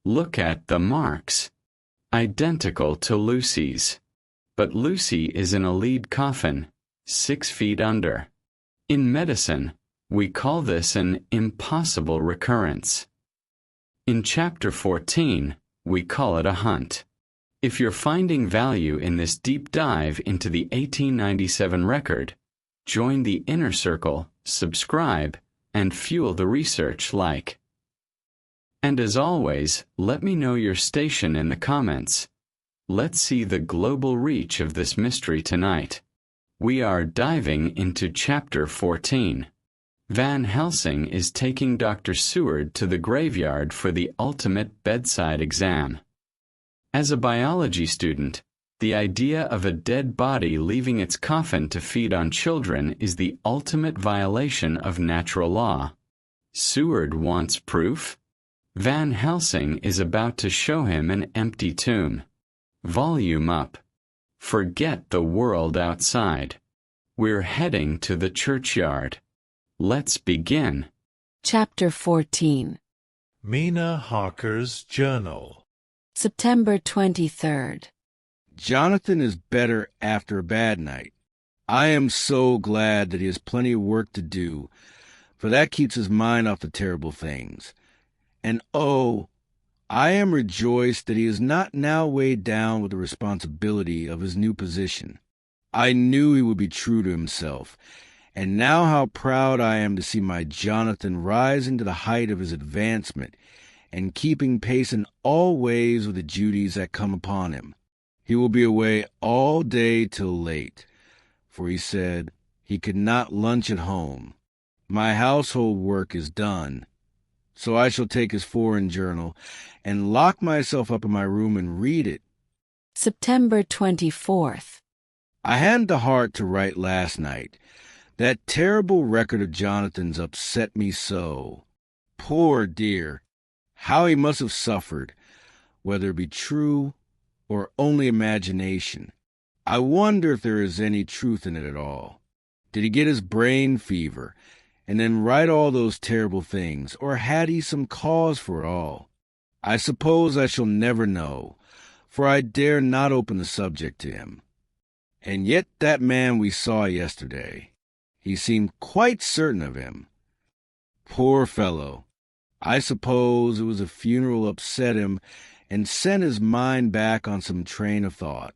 Look at the marks. Identical to Lucy's. But Lucy is in a lead coffin, 6 feet under. In medicine, we call this an impossible recurrence. In Chapter 14, we call it a hunt. If you're finding value in this deep dive into the 1897 record, join the Inner Circle, subscribe, and fuel the research like. And as always, let me know your station in the comments. Let's see the global reach of this mystery tonight. We are diving into Chapter 14. Van Helsing is taking Dr. Seward to the graveyard for the ultimate bedside exam. As a biology student, the idea of a dead body leaving its coffin to feed on children is the ultimate violation of natural law. Seward wants proof? Van Helsing is about to show him an empty tomb. Volume up. Forget the world outside. We're heading to the churchyard. Let's begin. Chapter 14. Mina Harker's Journal. September 23rd. Jonathan is better after a bad night. I am so glad that he has plenty of work to do, for that keeps his mind off the terrible things. And oh, I am rejoiced that he is not now weighed down with the responsibility of his new position. I knew he would be true to himself, and now how proud I am to see my Jonathan rising to the height of his advancement and keeping pace in all ways with the duties that come upon him. He will be away all day till late, for he said he could not lunch at home. My household work is done, so I shall take his foreign journal and lock myself up in my room and read it. September 24th. I hadn't the heart to write last night. That terrible record of Jonathan's upset me so. Poor dear, how he must have suffered, whether it be true or only imagination. I wonder if there is any truth in it at all. Did he get his brain fever and then write all those terrible things, or had he some cause for it all? I suppose I shall never know, for I dare not open the subject to him. And yet that man we saw yesterday, he seemed quite certain of him. Poor fellow, I suppose it was a funeral upset him and sent his mind back on some train of thought.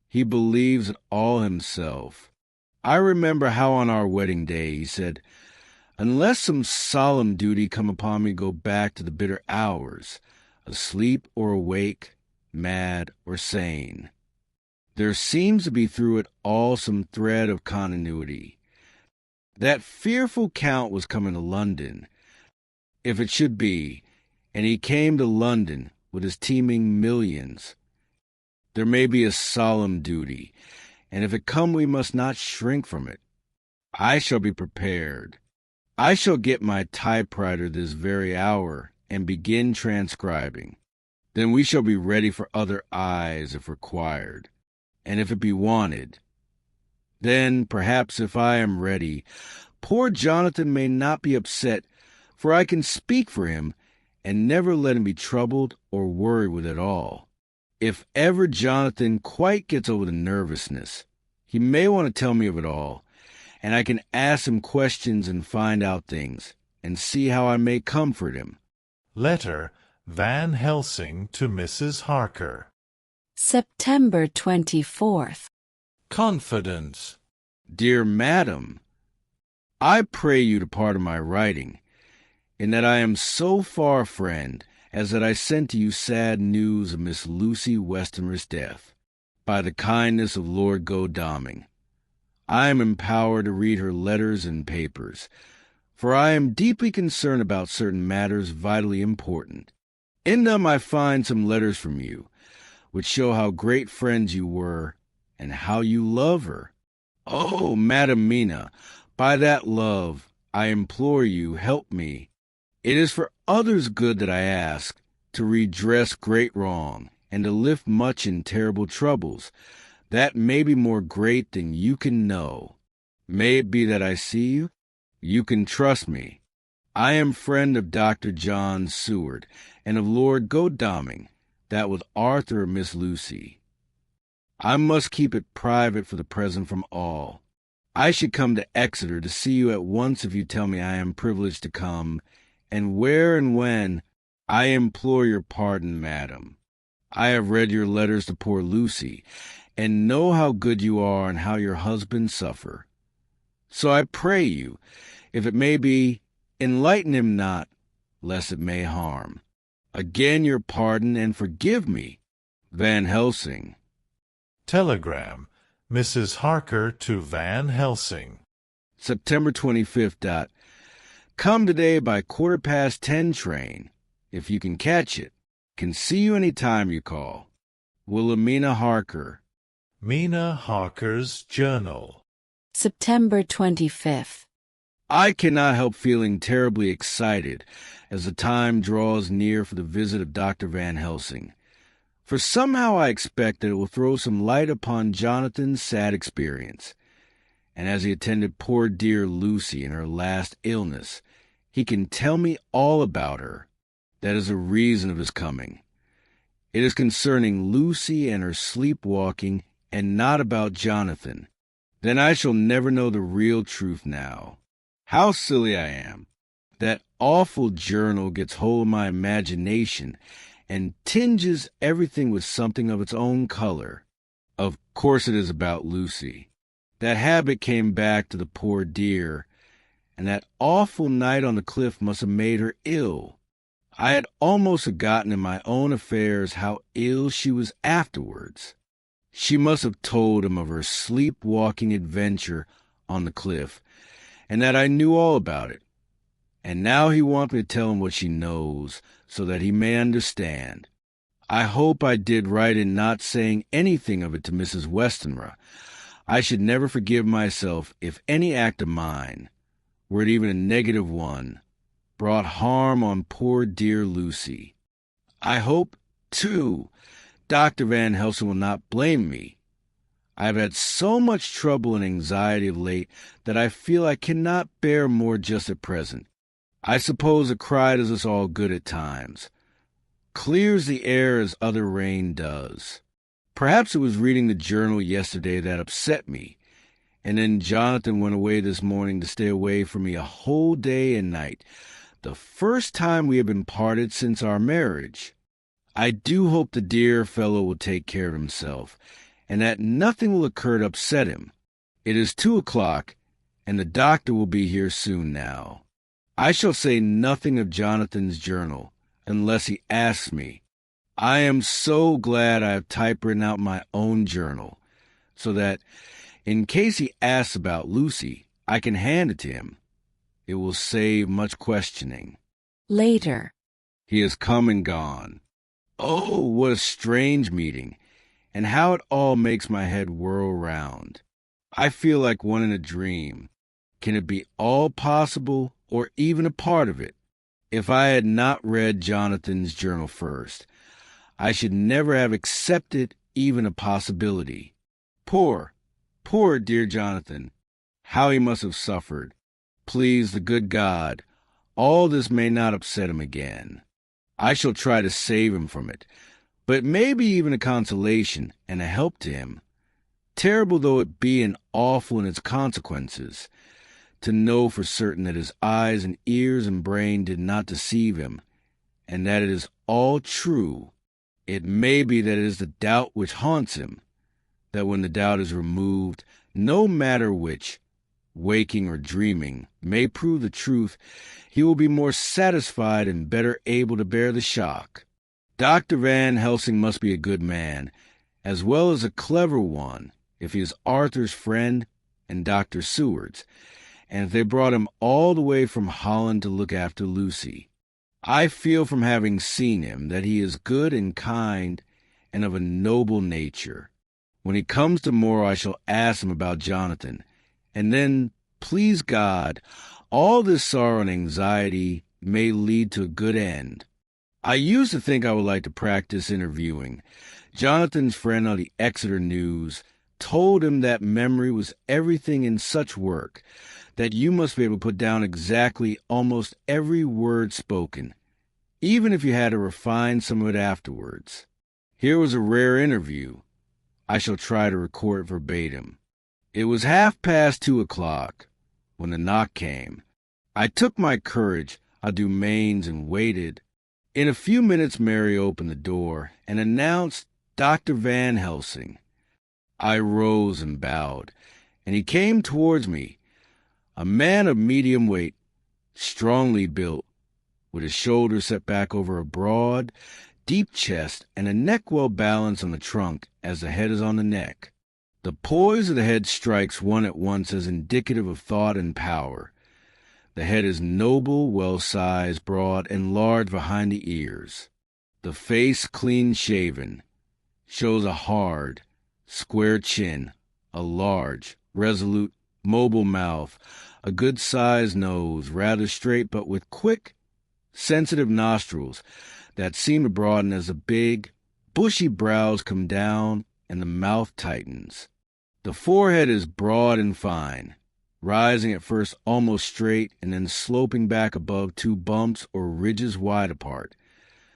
He believes it all himself. I remember how on our wedding day he said, "Unless some solemn duty come upon me, go back to the bitter hours, asleep or awake, mad or sane." There seems to be through it all some thread of continuity. That fearful Count was coming to London, if it should be, and he came to London with his teeming millions. There may be a solemn duty, and if it come we must not shrink from it. I shall be prepared. I shall get my typewriter this very hour and begin transcribing. Then we shall be ready for other eyes if required, and if it be wanted. Then, perhaps if I am ready, poor Jonathan may not be upset, for I can speak for him and never let him be troubled or worried with it all. If ever Jonathan quite gets over the nervousness, he may want to tell me of it all, and I can ask him questions and find out things, and see how I may comfort him. Letter Van Helsing to Mrs. Harker. September 24th. Confidence. Dear Madam, I pray you to pardon my writing, in that I am so far a friend as that I sent to you sad news of Miss Lucy Westenra's death, by the kindness of Lord Godalming. I am empowered to read her letters and papers, for I am deeply concerned about certain matters vitally important. In them I find some letters from you, which show how great friends you were, and how you love her. Oh, Madam Mina, by that love, I implore you, help me. It is for others' good that I ask, to redress great wrong, and to lift much in terrible troubles, that may be more great than you can know. May it be that I see you? You can trust me. I am friend of Dr. John Seward, and of Lord Godalming, that with Arthur Miss Lucy. I must keep it private for the present from all. I should come to Exeter to see you at once if you tell me I am privileged to come, and where and when, I implore your pardon, madam. I have read your letters to poor Lucy, and know how good you are and how your husband suffer. So I pray you, if it may be, enlighten him not, lest it may harm. Again your pardon, and forgive me. Van Helsing. Telegram. Mrs. Harker to Van Helsing. September 25th. Come today by 10:15 train, if you can catch it. Can see you any time you call. Mina Harker. Mina Harker's Journal. September 25th. I cannot help feeling terribly excited as the time draws near for the visit of Dr. Van Helsing, for somehow I expect that it will throw some light upon Jonathan's sad experience, and as he attended poor dear Lucy in her last illness, he can tell me all about her. That is the reason of his coming. It is concerning Lucy and her sleepwalking, and not about Jonathan. Then I shall never know the real truth now. How silly I am. That awful journal gets hold of my imagination and tinges everything with something of its own color. Of course it is about Lucy. That habit came back to the poor dear, and that awful night on the cliff must have made her ill. I had almost forgotten in my own affairs how ill she was afterwards. She must have told him of her sleepwalking adventure on the cliff, and that I knew all about it. And now he wants me to tell him what she knows, so that he may understand. I hope I did right in not saying anything of it to Mrs. Westenra. I should never forgive myself if any act of mine, were it even a negative one, brought harm on poor dear Lucy. I hope, too, Dr. Van Helsing will not blame me. I have had so much trouble and anxiety of late that I feel I cannot bear more just at present. I suppose a cry does us all good at times. Clears the air as other rain does. Perhaps it was reading the journal yesterday that upset me, and then Jonathan went away this morning to stay away from me a whole day and night, the first time we have been parted since our marriage. I do hope the dear fellow will take care of himself, and that nothing will occur to upset him. It is 2:00, and the doctor will be here soon now. I shall say nothing of Jonathan's journal, unless he asks me. I am so glad I have typewritten out my own journal, so that, in case he asks about Lucy, I can hand it to him. It will save much questioning. Later. He has come and gone. Oh, what a strange meeting, and how it all makes my head whirl round. I feel like one in a dream. Can it be all possible, or even a part of it? If I had not read Jonathan's journal first, I should never have accepted even a possibility. Poor dear Jonathan, how he must have suffered. Please the good God, all this may not upset him again. I shall try to save him from it, but it may be even a consolation and a help to him, terrible though it be and awful in its consequences, to know for certain that his eyes and ears and brain did not deceive him, and that it is all true. It may be that it is the doubt which haunts him, that when the doubt is removed, no matter which, waking or dreaming, may prove the truth, he will be more satisfied and better able to bear the shock. Dr. Van Helsing must be a good man, as well as a clever one, if he is Arthur's friend and Dr. Seward's, and if they brought him all the way from Holland to look after Lucy. I feel from having seen him that he is good and kind and of a noble nature. When he comes tomorrow, I shall ask him about Jonathan, and then, please God, all this sorrow and anxiety may lead to a good end. I used to think I would like to practice interviewing. Jonathan's friend on the Exeter News, told him that memory was everything in such work, that you must be able to put down exactly almost every word spoken, even if you had to refine some of it afterwards. Here was a rare interview. I shall try to record it verbatim. It was 2:30 when the knock came. I took my courage à deux mains and waited. In a few minutes Mary opened the door and announced Dr. Van Helsing. I rose and bowed, and he came towards me, a man of medium weight, strongly built, with his shoulders set back over a broad, deep chest and a neck well balanced on the trunk as the head is on the neck. The poise of the head strikes one at once as indicative of thought and power. The head is noble, well-sized, broad, and large behind the ears. The face, clean-shaven, shows a hard, square chin, a large, resolute, mobile mouth, a good-sized nose, rather straight but with quick, sensitive nostrils that seem to broaden as the big, bushy brows come down and the mouth tightens. The forehead is broad and fine, rising at first almost straight and then sloping back above two bumps or ridges wide apart.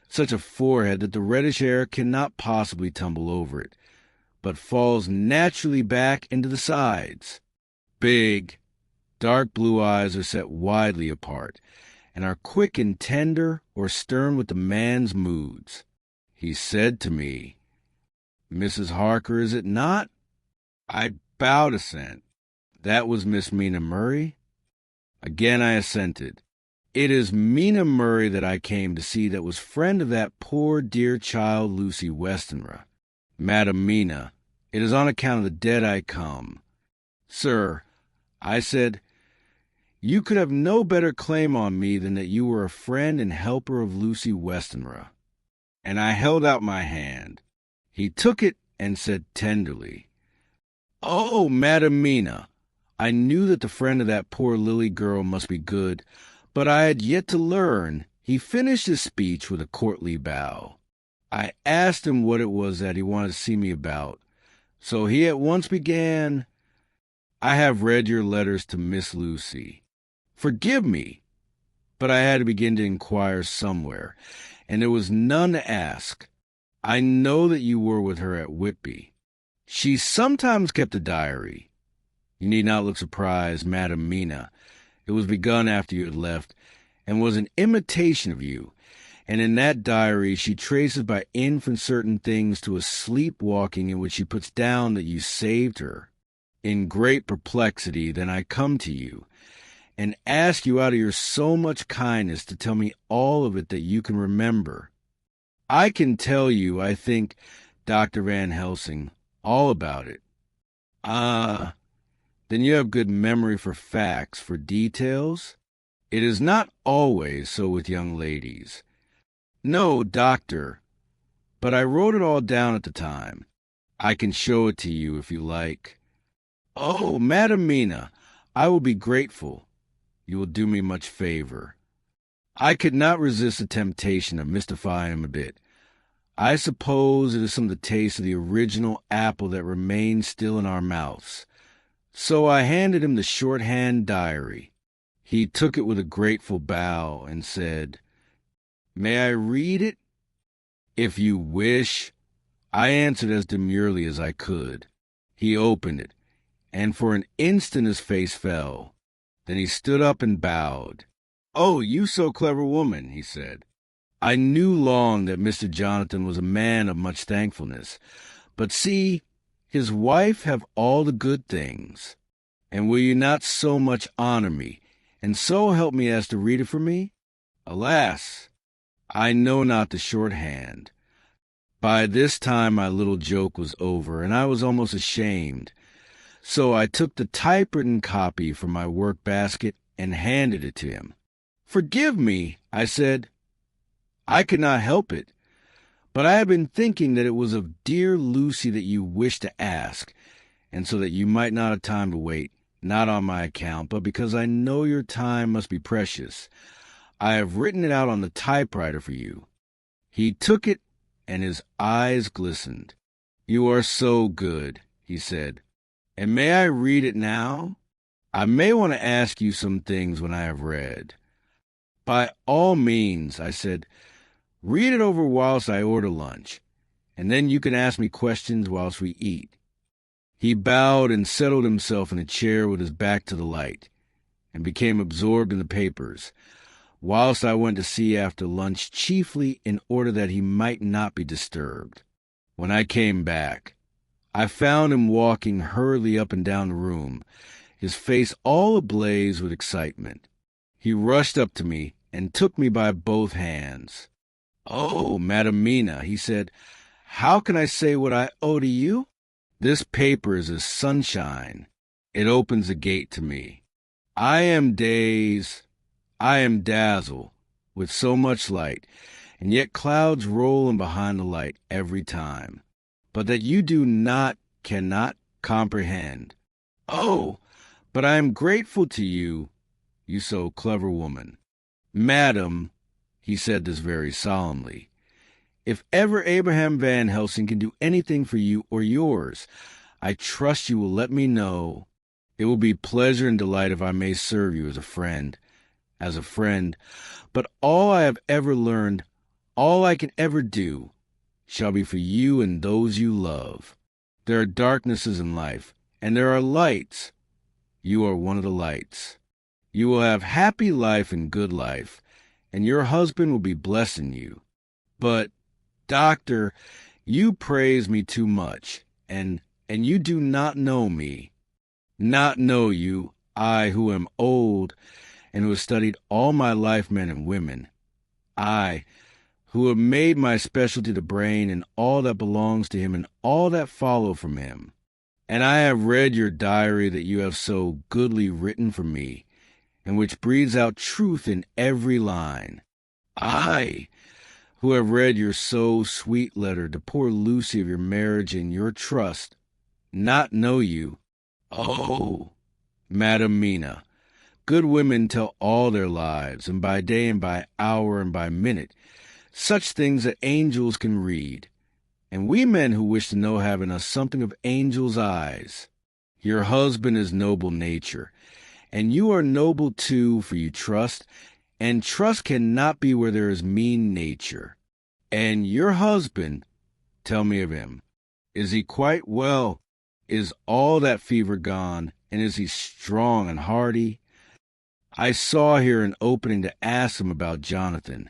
Such a forehead that the reddish hair cannot possibly tumble over it, but falls naturally back into the sides. Big, dark blue eyes are set widely apart, and are quick and tender or stern with the man's moods. He said to me, "Mrs. Harker, is it not?" I bowed assent. That was Miss Mina Murray? Again I assented. It is Mina Murray that I came to see, that was friend of that poor dear child Lucy Westenra. Madam Mina, it is on account of the dead I come. Sir, I said, you could have no better claim on me than that you were a friend and helper of Lucy Westenra. And I held out my hand. He took it and said tenderly, "Oh, Madam Mina, I knew that the friend of that poor Lily girl must be good, but I had yet to learn." He finished his speech with a courtly bow. I asked him what it was that he wanted to see me about, so he at once began, "I have read your letters to Miss Lucy. Forgive me, but I had to begin to inquire somewhere, and there was none to ask. I know that you were with her at Whitby. She sometimes kept a diary. You need not look surprised, Madam Mina. It was begun after you had left, and was an imitation of you, and in that diary she traces by inference certain things to a sleepwalking in which she puts down that you saved her. In great perplexity, then I come to you, and ask you out of your so much kindness to tell me all of it that you can remember. I can tell you, I think, Dr. Van Helsing, all about it." "Ah, then you have good memory for facts, for details? It is not always so with young ladies." "No, doctor, but I wrote it all down at the time. I can show it to you if you like." "Oh, Madam Mina, I will be grateful. You will do me much favor." I could not resist the temptation of mystifying him a bit. I suppose it is some of the taste of the original apple that remains still in our mouths. So I handed him the shorthand diary. He took it with a grateful bow and said, "May I read it?" "If you wish." I answered as demurely as I could. He opened it, and for an instant his face fell. Then he stood up and bowed. "Oh, you so clever woman," he said. I knew long that Mr. Jonathan was a man of much thankfulness. But see, his wife have all the good things. And will you not so much honor me, and so help me as to read it for me? Alas, I know not the shorthand. By this time my little joke was over, and I was almost ashamed. So I took the typewritten copy from my work basket and handed it to him. "Forgive me," I said. "I could not help it, but I have been thinking that it was of dear Lucy that you wished to ask, and so that you might not have time to wait, not on my account, but because I know your time must be precious, I have written it out on the typewriter for you." He took it, and his eyes glistened. "You are so good," he said. "And may I read it now? I may want to ask you some things when I have read." "By all means," I said. "Read it over whilst I order lunch, and then you can ask me questions whilst we eat." He bowed and settled himself in a chair with his back to the light, and became absorbed in the papers, whilst I went to see after lunch, chiefly in order that he might not be disturbed. When I came back, I found him walking hurriedly up and down the room, his face all ablaze with excitement. He rushed up to me and took me by both hands. "Oh, Madam Mina," he said, "how can I say what I owe to you? This paper is as sunshine. It opens a gate to me. I am dazzled with so much light, and yet clouds roll in behind the light every time. But that you cannot comprehend. Oh, but I am grateful to you, you so clever woman. Madam," he said this very solemnly, "if ever Abraham Van Helsing can do anything for you or yours, I trust you will let me know. It will be pleasure and delight if I may serve you as a friend. But all I have ever learned, all I can ever do, shall be for you and those you love. There are darknesses in life, and there are lights. You are one of the lights. You will have happy life and good life, and your husband will be blessing you. But, doctor, you praise me too much, and you do not know me. Not know you, I who am old, and who have studied all my life men and women. I, who have made my specialty the brain and all that belongs to him and all that follow from him. And I have read your diary that you have so goodly written for me, and which breathes out truth in every line. I, who have read your so sweet letter to poor Lucy of your marriage and your trust, not know you. Oh, Madam Mina, good women tell all their lives, and by day and by hour and by minute, such things that angels can read, and we men who wish to know have in us something of angels' eyes. Your husband is noble nature, and you are noble too, for you trust, and trust cannot be where there is mean nature. And your husband, tell me of him. Is he quite well? Is all that fever gone, and is he strong and hearty? I saw here an opening to ask him about Jonathan,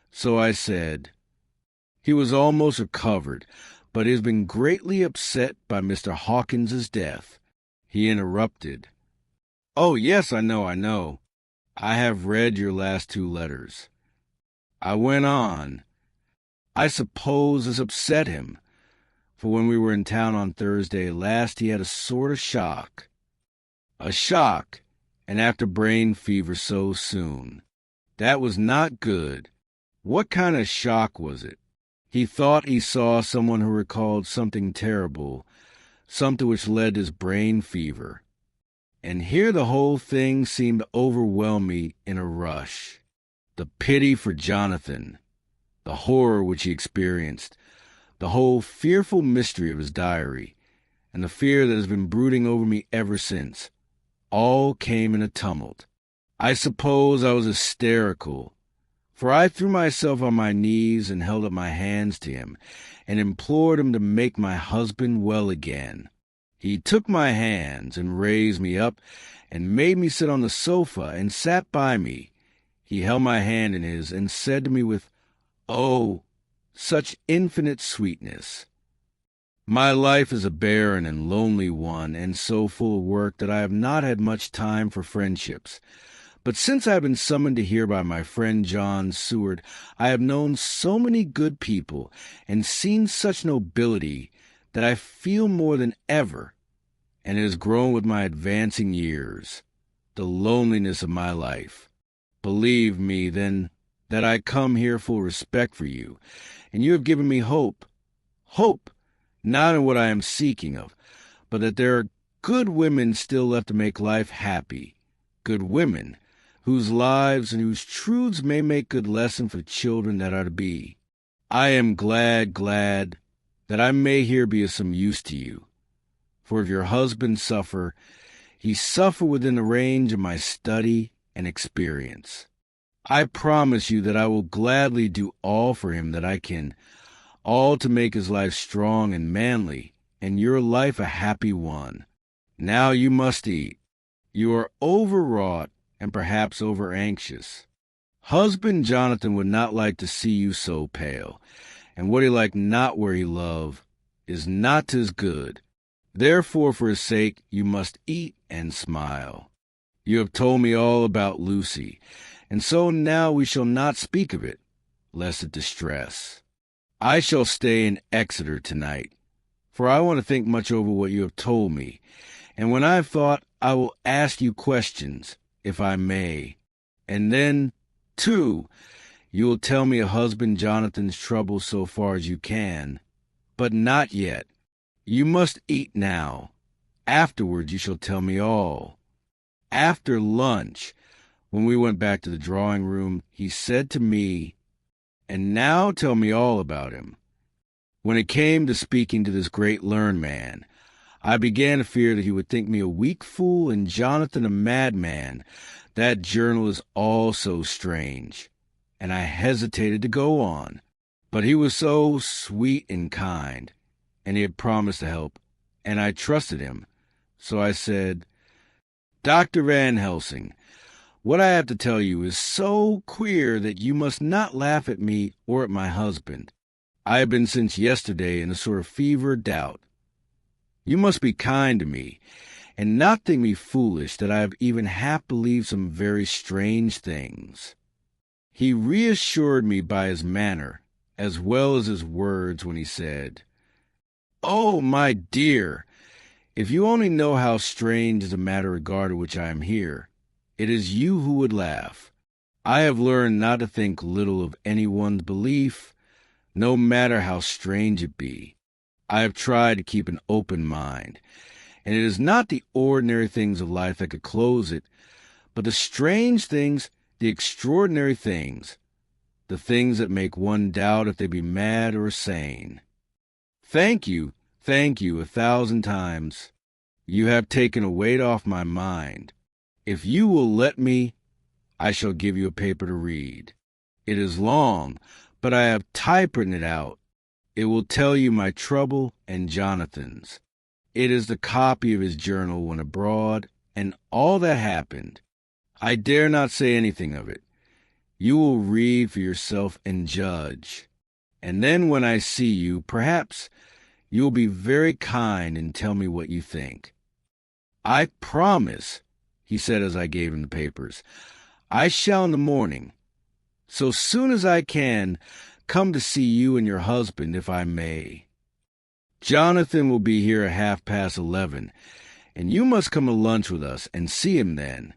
so I said, he was almost recovered, but he has been greatly upset by Mr. Hawkins's death. He interrupted. Oh, yes, I know. I have read your last 2 letters. I went on. I suppose this upset him, for when we were in town on Thursday last he had a sort of shock. A shock, and after brain fever so soon. That was not good. What kind of shock was it? He thought he saw someone who recalled something terrible, something which led to his brain fever. And here the whole thing seemed to overwhelm me in a rush. The pity for Jonathan, the horror which he experienced, the whole fearful mystery of his diary, and the fear that has been brooding over me ever since, all came in a tumult. I suppose I was hysterical, for I threw myself on my knees and held up my hands to him, and implored him to make my husband well again. He took my hands and raised me up, and made me sit on the sofa, and sat by me. He held my hand in his, and said to me with, oh, such infinite sweetness, my life is a barren and lonely one, and so full of work that I have not had much time for friendships. But since I have been summoned to here by my friend John Seward, I have known so many good people, and seen such nobility, that I feel more than ever, and it has grown with my advancing years, the loneliness of my life. Believe me, then, that I come here full respect for you, and you have given me hope. Hope, not in what I am seeking of, but that there are good women still left to make life happy, good women, whose lives and whose truths may make good lesson for children that are to be. I am glad that I may here be of some use to you. For if your husband suffer, he suffer within the range of my study and experience. I promise you that I will gladly do all for him that I can, all to make his life strong and manly, and your life a happy one. Now you must eat. You are overwrought and perhaps over-anxious. Husband Jonathan would not like to see you so pale, and what he like not where he love is not his good. Therefore, for his sake, you must eat and smile. You have told me all about Lucy, and so now we shall not speak of it, lest it distress. I shall stay in Exeter tonight, for I want to think much over what you have told me, and when I have thought, I will ask you questions, if I may, and then, too, you will tell me of husband Jonathan's troubles so far as you can, but not yet. You must eat now. Afterwards you shall tell me all. After lunch, when we went back to the drawing-room, he said to me, "And now tell me all about him." When it came to speaking to this great learned man, I began to fear that he would think me a weak fool and Jonathan a madman. That journal is all so strange, and I hesitated to go on. But he was so sweet and kind, and he had promised to help, and I trusted him. So I said, "Dr. Van Helsing, what I have to tell you is so queer that you must not laugh at me or at my husband. I have been since yesterday in a sort of fever doubt. You must be kind to me, and not think me foolish that I have even half believed some very strange things." He reassured me by his manner, as well as his words, when he said, "Oh, my dear, if you only know how strange is the matter regarding which I am here, it is you who would laugh. I have learned not to think little of anyone's belief, no matter how strange it be. I have tried to keep an open mind, and it is not the ordinary things of life that could close it, but the strange things, the extraordinary things, the things that make one doubt if they be mad or sane. Thank you 1,000 times. You have taken a weight off my mind. If you will let me, I shall give you a paper to read. It is long, but I have typewritten it out. It will tell you my trouble and Jonathan's. It is the copy of his journal when abroad, and all that happened. I dare not say anything of it. You will read for yourself and judge. And then when I see you, perhaps you will be very kind and tell me what you think." "I promise," he said as I gave him the papers. "I shall in the morning, so soon as I can, come to see you and your husband, if I may. Jonathan will be here at 11:30, and you must come to lunch with us and see him then.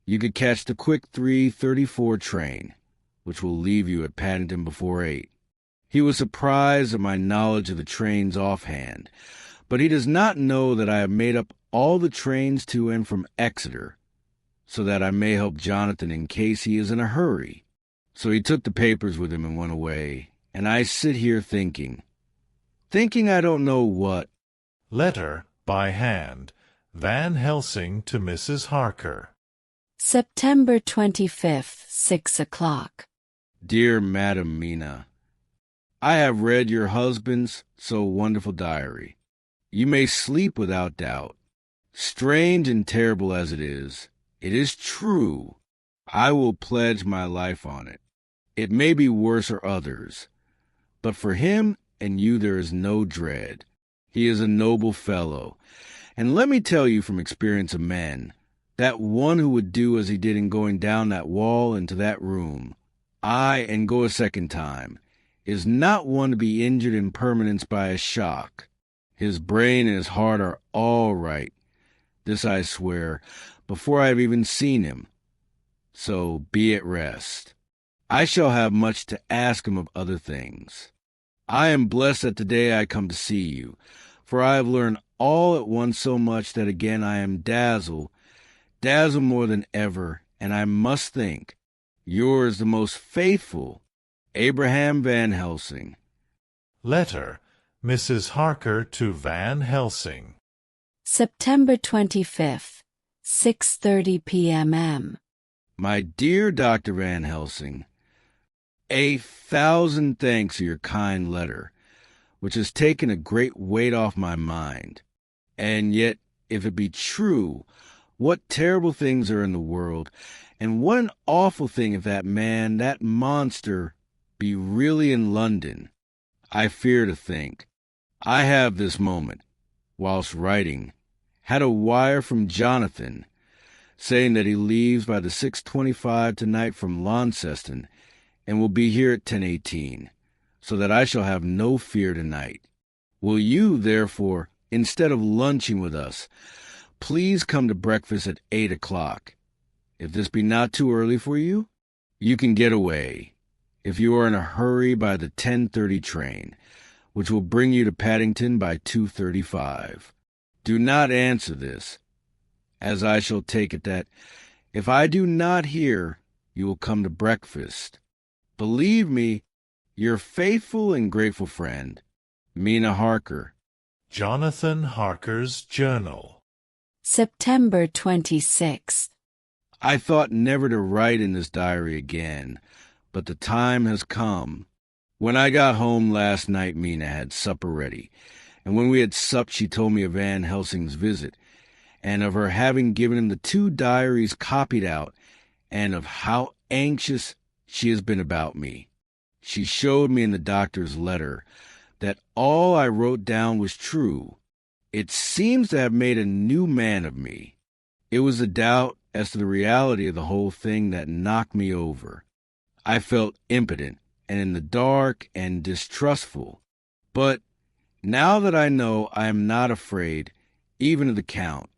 You could catch the quick 3:34 train, which will leave you at Paddington before 8. He was surprised at my knowledge of the trains offhand, but he does not know that I have made up all the trains to and from Exeter, so that I may help Jonathan in case he is in a hurry. So he took the papers with him and went away, and I sit here thinking I don't know what." Letter by hand. Van Helsing to Mrs. Harker. September 25th, 6 o'clock. Dear Madam Mina, I have read your husband's so wonderful diary. You may sleep without doubt. Strange and terrible as it is true. I will pledge my life on it. It may be worse for others, but for him and you there is no dread. He is a noble fellow, and let me tell you from experience of men, that one who would do as he did in going down that wall into that room, and go a second time, is not one to be injured in permanence by a shock. His brain and his heart are all right, this I swear, before I have even seen him. So be at rest. I shall have much to ask him of other things. I am blessed that today I come to see you, for I have learned all at once so much that again I am dazzled more than ever, and I must think, yours the most faithful, Abraham Van Helsing. Letter, Mrs. Harker to Van Helsing. September 25th, 6:30 p.m. My dear Dr. Van Helsing, 1,000 thanks for your kind letter, which has taken a great weight off my mind. And yet, if it be true, what terrible things are in the world, and what an awful thing if that man, that monster, be really in London. I fear to think. I have this moment, whilst writing, had a wire from Jonathan, saying that he leaves by the 6:25 tonight from Launceston, and will be here at 10:18, so that I shall have no fear tonight. Will you, therefore, instead of lunching with us, please come to breakfast at 8 o'clock. If this be not too early for you, you can get away, if you are in a hurry, by the 10:30 train, which will bring you to Paddington by 2:35. Do not answer this, as I shall take it that, if I do not hear, you will come to breakfast. Believe me, your faithful and grateful friend, Mina Harker. Jonathan Harker's Journal. September 26th. I thought never to write in this diary again, but the time has come. When I got home last night, Mina had supper ready, and when we had supped, she told me of Van Helsing's visit, and of her having given him the 2 diaries copied out, and of how anxious she has been about me. She showed me in the doctor's letter that all I wrote down was true. It seems to have made a new man of me. It was the doubt as to the reality of the whole thing that knocked me over. I felt impotent and in the dark and distrustful. But now that I know, I am not afraid, even of the Count.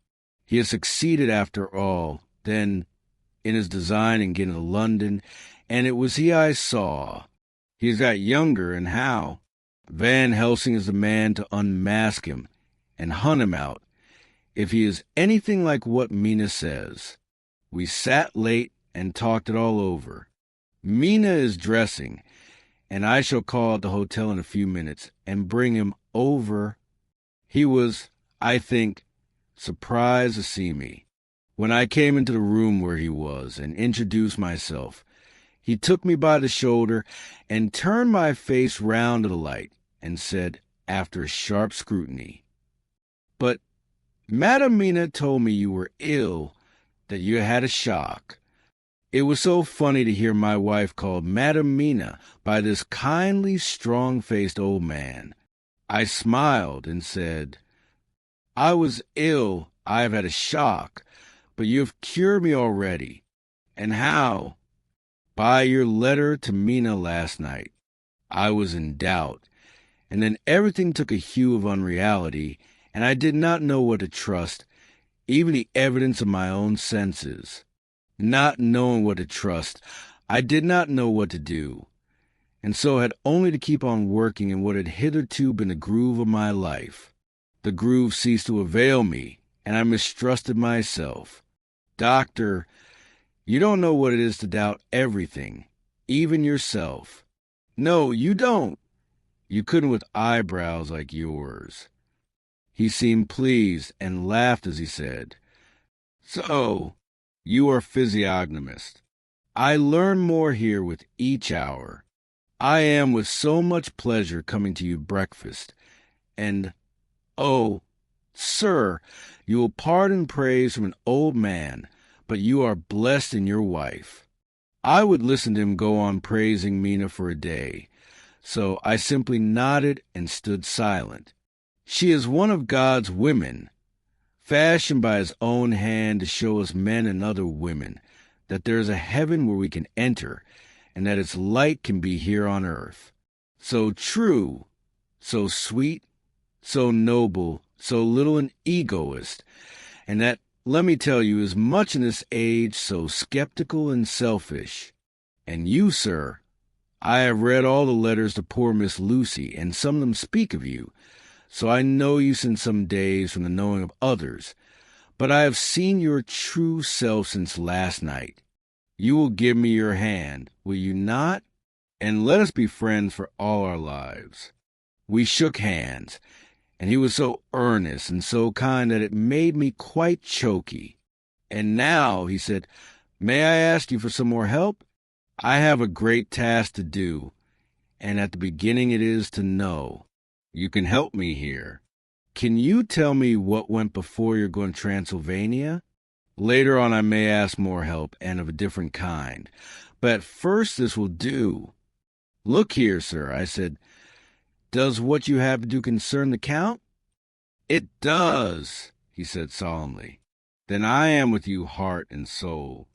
He has succeeded after all, then, in his design in getting to London, and it was he I saw. He has got younger, and how? Van Helsing is the man to unmask him and hunt him out, if he is anything like what Mina says. We sat late and talked it all over. Mina is dressing, and I shall call at the hotel in a few minutes and bring him over. He was, I think, surprised to see me. When I came into the room where he was and introduced myself, he took me by the shoulder and turned my face round to the light and said, after a sharp scrutiny, "But Madam Mina told me you were ill, that you had a shock." It was so funny to hear my wife called Madam Mina by this kindly, strong-faced old man. I smiled and said, "I was ill, I have had a shock, but you have cured me already." "And how?" "By your letter to Mina last night." I was in doubt, and then everything took a hue of unreality, and I did not know what to trust, even the evidence of my own senses. Not knowing what to trust, I did not know what to do, and so had only to keep on working in what had hitherto been the groove of my life. The groove ceased to avail me, and I mistrusted myself. Doctor, you don't know what it is to doubt everything, even yourself. No, you don't. You couldn't with eyebrows like yours. He seemed pleased and laughed as he said, "So, you are physiognomist. I learn more here with each hour. I am with so much pleasure coming to you breakfast. And, oh, sir, you will pardon praise from an old man, but you are blessed in your wife." I would listen to him go on praising Mina for a day, so I simply nodded and stood silent. She is one of God's women, fashioned by his own hand to show us men and other women that there is a heaven where we can enter, and that its light can be here on earth. So true, so sweet, so noble, so little an egoist, and that, let me tell you, is much in this age so skeptical and selfish. And you, sir, I have read all the letters to poor Miss Lucy, and some of them speak of you, so I know you since some days from the knowing of others, but I have seen your true self since last night. You will give me your hand, will you not? And let us be friends for all our lives. We shook hands, and he was so earnest and so kind that it made me quite choky. "And now," he said, "may I ask you for some more help? I have a great task to do, and at the beginning it is to know. You can help me here. Can you tell me what went before your going to Transylvania? Later on I may ask more help, and of a different kind. But at first this will do." "Look here, sir," I said, "does what you have to do concern the Count?" "It does," he said solemnly. "Then I am with you heart and soul.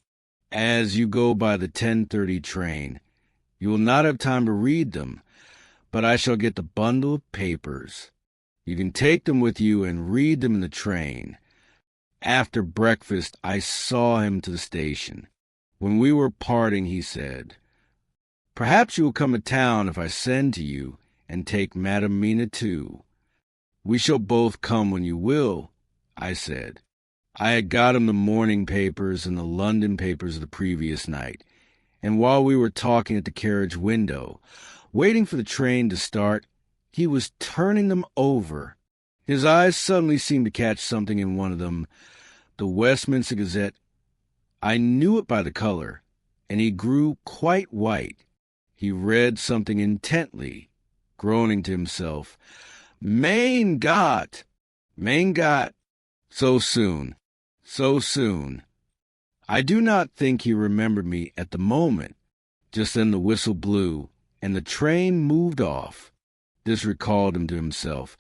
As you go by the 10:30 train, you will not have time to read them, but I shall get the bundle of papers. You can take them with you and read them in the train." After breakfast, I saw him to the station. When we were parting, he said, "Perhaps you will come to town if I send to you and take Madam Mina too." "We shall both come when you will," I said. I had got him the morning papers and the London papers of the previous night, and while we were talking at the carriage window, waiting for the train to start, he was turning them over. His eyes suddenly seemed to catch something in one of them, the Westminster Gazette. I knew it by the color, and he grew quite white. He read something intently, groaning to himself, "Mein Gott! Mein Gott! So soon, so soon." I do not think he remembered me at the moment. Just then the whistle blew, and the train moved off. This recalled him to himself,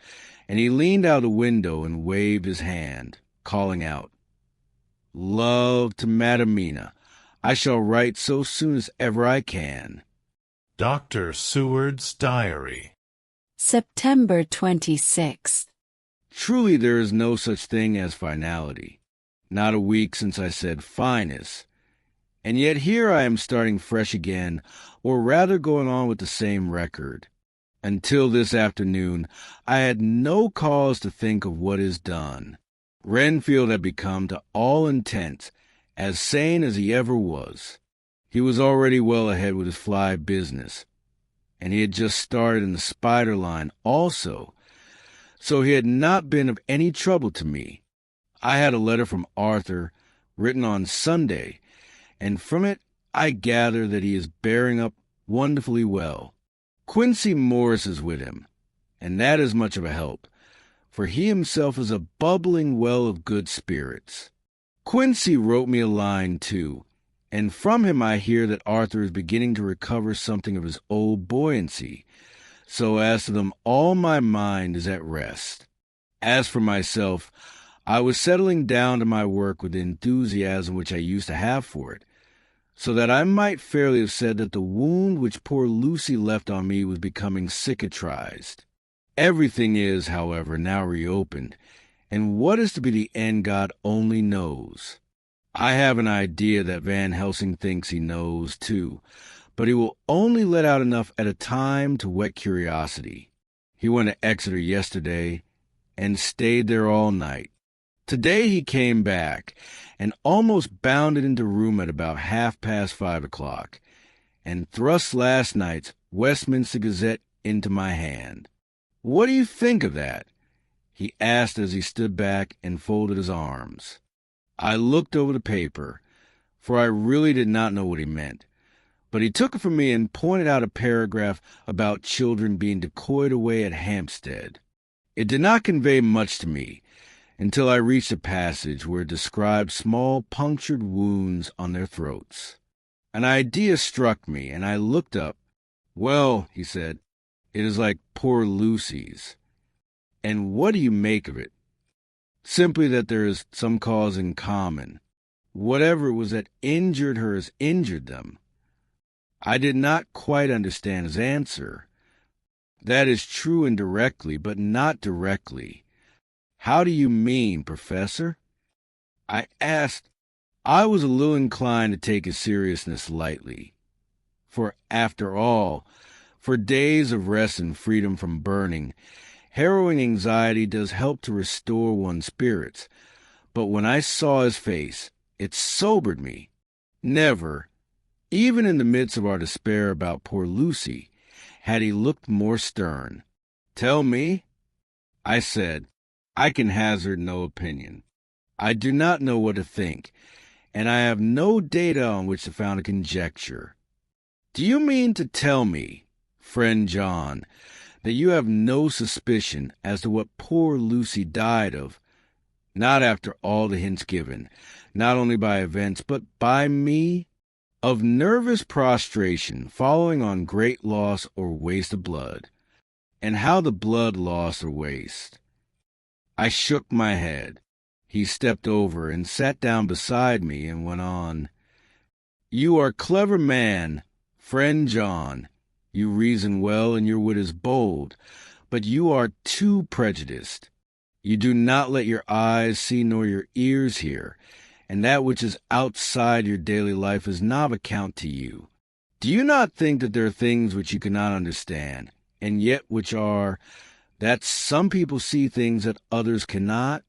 and he leaned out the window and waved his hand, calling out, "Love to Madam Mina. I shall write so soon as ever I can." Dr. Seward's Diary. September 26th. Truly there is no such thing as finality. Not a week since I said finest. And yet here I am starting fresh again, or rather going on with the same record. Until this afternoon, I had no cause to think of what is done. Renfield had become, to all intents, as sane as he ever was. He was already well ahead with his fly business, and he had just started in the spider line also, so he had not been of any trouble to me. I had a letter from Arthur, written on Sunday, and from it I gather that he is bearing up wonderfully well. Quincy Morris is with him, and that is much of a help, for he himself is a bubbling well of good spirits. Quincy wrote me a line, too, and from him I hear that Arthur is beginning to recover something of his old buoyancy, so as to them all my mind is at rest. As for myself, I was settling down to my work with the enthusiasm which I used to have for it, so that I might fairly have said that the wound which poor Lucy left on me was becoming cicatrized. Everything is, however, now reopened, and what is to be the end God only knows. I have an idea that Van Helsing thinks he knows, too, but he will only let out enough at a time to whet curiosity. He went to Exeter yesterday and stayed there all night. Today he came back and almost bounded into room at about 5:30 o'clock, and thrust last night's Westminster Gazette into my hand. "What do you think of that?" he asked as he stood back and folded his arms. I looked over the paper, for I really did not know what he meant, but he took it from me and pointed out a paragraph about children being decoyed away at Hampstead. It did not convey much to me until I reached a passage where it described small punctured wounds on their throats. An idea struck me, and I looked up. "Well," he said, "it is like poor Lucy's." "And what do you make of it?" "Simply that there is some cause in common. Whatever it was that injured her has injured them." I did not quite understand his answer. "That is true indirectly, but not directly." "How do you mean, Professor?" I asked. I was a little inclined to take his seriousness lightly. For, after all, for days of rest and freedom from burning, harrowing anxiety does help to restore one's spirits. But when I saw his face, it sobered me. Never, even in the midst of our despair about poor Lucy, had he looked more stern. "Tell me." I said, I can hazard no opinion. I do not know what to think, and I have no data on which to found a conjecture. Do you mean to tell me, friend John, that you have no suspicion as to what poor Lucy died of, not after all the hints given, not only by events, but by me, of nervous prostration following on great loss or waste of blood, and how the blood loss or waste? I shook my head. He stepped over and sat down beside me and went on. You are a clever man, friend John. You reason well and your wit is bold, but you are too prejudiced. You do not let your eyes see nor your ears hear, and that which is outside your daily life is not of account to you. Do you not think that there are things which you cannot understand, and yet which are, that some people see things that others cannot?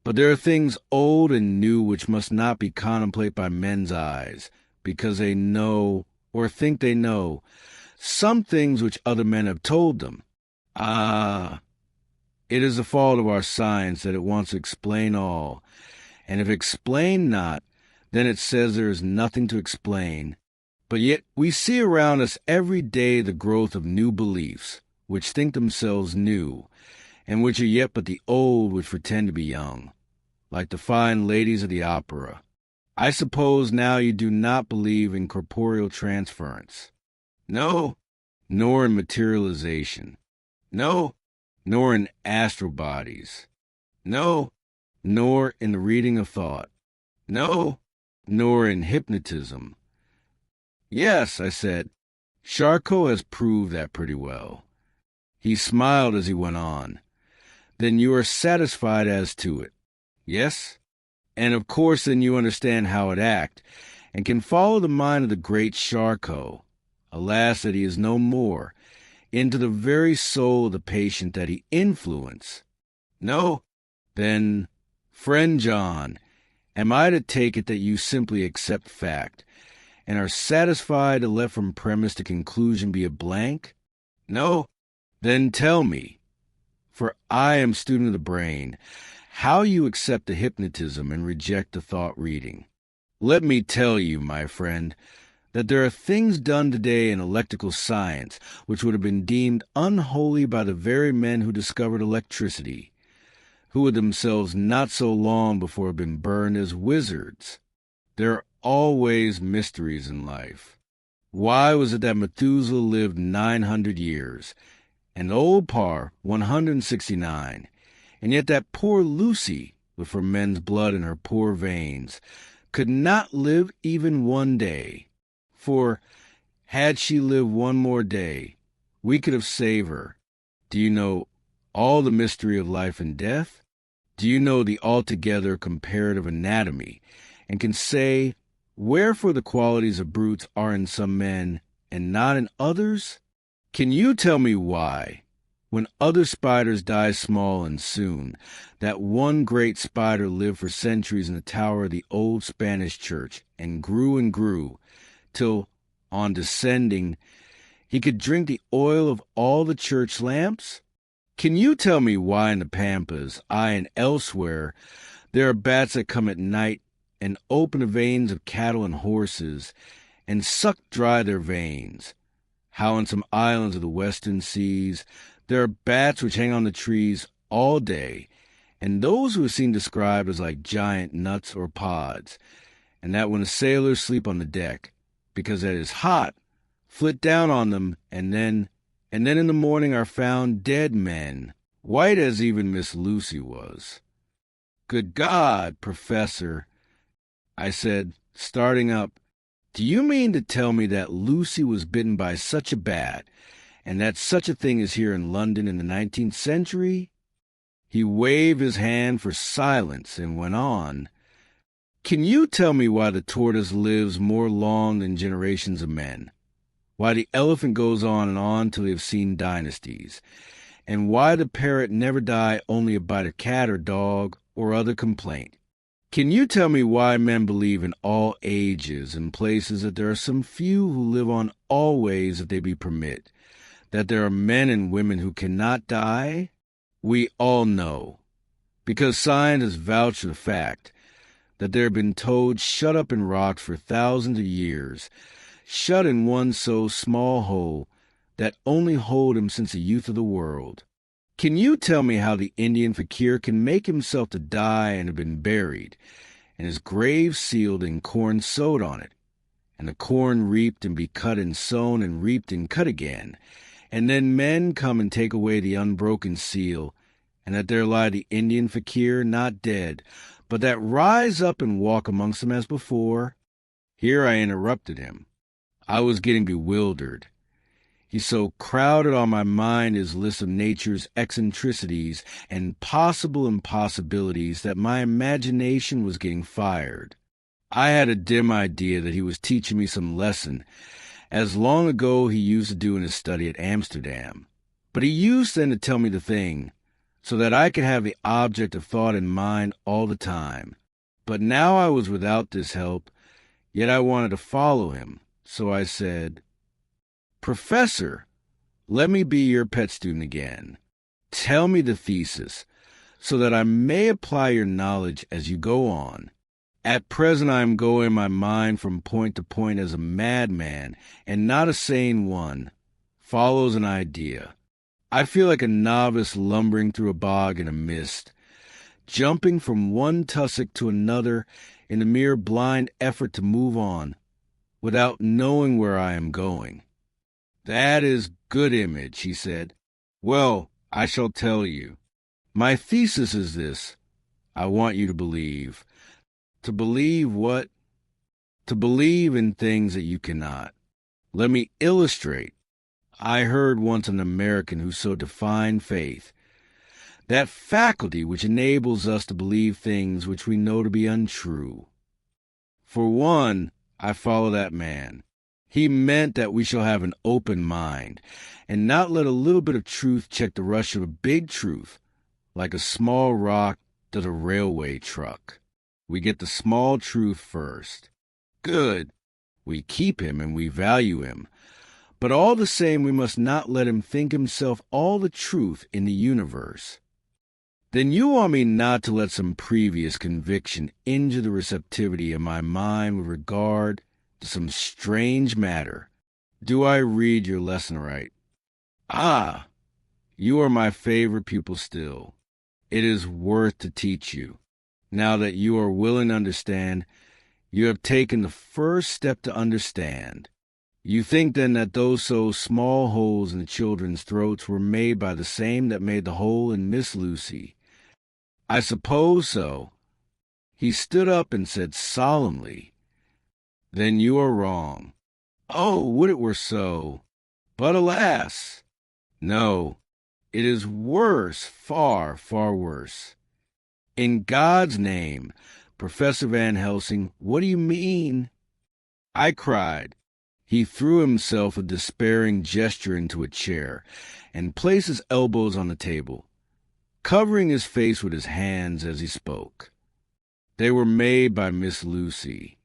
But there are things old and new which must not be contemplated by men's eyes, because they know, or think they know, some things which other men have told them. Ah, it is the fault of our science that it wants to explain all, and if explain not, then it says there is nothing to explain. But yet we see around us every day the growth of new beliefs, which think themselves new, and which are yet but the old which pretend to be young, like the fine ladies of the opera. I suppose now you do not believe in corporeal transference. No, nor in materialization. No, nor in astral bodies. No, nor in the reading of thought. No, nor in hypnotism. Yes, I said, Charcot has proved that pretty well. He smiled as he went on. Then you are satisfied as to it. Yes? And of course then you understand how it act, and can follow the mind of the great Charcot, alas that he is no more, into the very soul of the patient that he influenced. No? Then, friend John, am I to take it that you simply accept fact, and are satisfied to let from premise to conclusion be a blank? No? Then tell me, for I am student of the brain, how you accept the hypnotism and reject the thought reading. Let me tell you, my friend, that there are things done today in electrical science which would have been deemed unholy by the very men who discovered electricity, who would themselves not so long before have been burned as wizards. There are always mysteries in life. Why was it that Methuselah lived 900 years, and old Parr 169, and yet that poor Lucy, with her men's blood in her poor veins, could not live even one day? For, had she lived one more day, we could have saved her. Do you know all the mystery of life and death? Do you know the altogether comparative anatomy, and can say, wherefore the qualities of brutes are in some men, and not in others? Can you tell me why, when other spiders die small and soon, that one great spider lived for centuries in the tower of the old Spanish church, and grew, till, on descending, he could drink the oil of all the church lamps? Can you tell me why in the Pampas, aye, and elsewhere, there are bats that come at night and open the veins of cattle and horses, and suck dry their veins? How in some islands of the western seas there are bats which hang on the trees all day, and those who are seen described as like giant nuts or pods, and that when the sailors sleep on the deck, because it is hot, flit down on them, and then in the morning are found dead men, white as even Miss Lucy was. Good God, Professor, I said, starting up, do you mean to tell me that Lucy was bitten by such a bat, and that such a thing is here in London in the 19th century? He waved his hand for silence and went on. Can you tell me why the tortoise lives more long than generations of men? Why the elephant goes on till they have seen dynasties? And why the parrot never die only a bite of cat or dog or other complaint? Can you tell me why men believe in all ages and places that there are some few who live on always if they be permit, that there are men and women who cannot die? We all know, because science has vouched for the fact that there have been toads shut up in rocks for thousands of years, shut in one so small hole that only hold him since the youth of the world. Can you tell me how the Indian fakir can make himself to die and have been buried, and his grave sealed and corn sowed on it, and the corn reaped and be cut and sown and reaped and cut again, and then men come and take away the unbroken seal, and that there lie the Indian fakir, not dead, but that rise up and walk amongst them as before? Here I interrupted him. I was getting bewildered. He so crowded on my mind his list of nature's eccentricities and possible impossibilities that my imagination was getting fired. I had a dim idea that he was teaching me some lesson, as long ago he used to do in his study at Amsterdam. But he used then to tell me the thing, so that I could have the object of thought in mind all the time. But now I was without this help, yet I wanted to follow him, so I said, "Professor, let me be your pet student again. Tell me the thesis, so that I may apply your knowledge as you go on. At present I am going my mind from point to point as a madman, and not a sane one, follows an idea. I feel like a novice lumbering through a bog in a mist, jumping from one tussock to another in a mere blind effort to move on, without knowing where I am going." "That is good image," he said. "Well, I shall tell you. My thesis is this. I want you to believe. To believe what? To believe in things that you cannot. Let me illustrate. I heard once an American who so defined faith. That faculty which enables us to believe things which we know to be untrue. For one, I follow that man. He meant that we shall have an open mind, and not let a little bit of truth check the rush of a big truth, like a small rock does a railway truck. We get the small truth first. Good. We keep him and we value him. But all the same, we must not let him think himself all the truth in the universe. Then you want me not to let some previous conviction injure the receptivity of my mind with regard to some strange matter. Do I read your lesson right? Ah, you are my favorite pupil still. It is worth to teach you. Now that you are willing to understand, you have taken the first step to understand. You think then that those so small holes in the children's throats were made by the same that made the hole in Miss Lucy. I suppose so. He stood up and said solemnly, "Then you are wrong." Oh, would it were so! But alas! No, it is worse, far, far worse. In God's name, Professor Van Helsing, what do you mean? I cried. He threw himself a despairing gesture into a chair and placed his elbows on the table, covering his face with his hands as he spoke. They were made by Miss Lucy.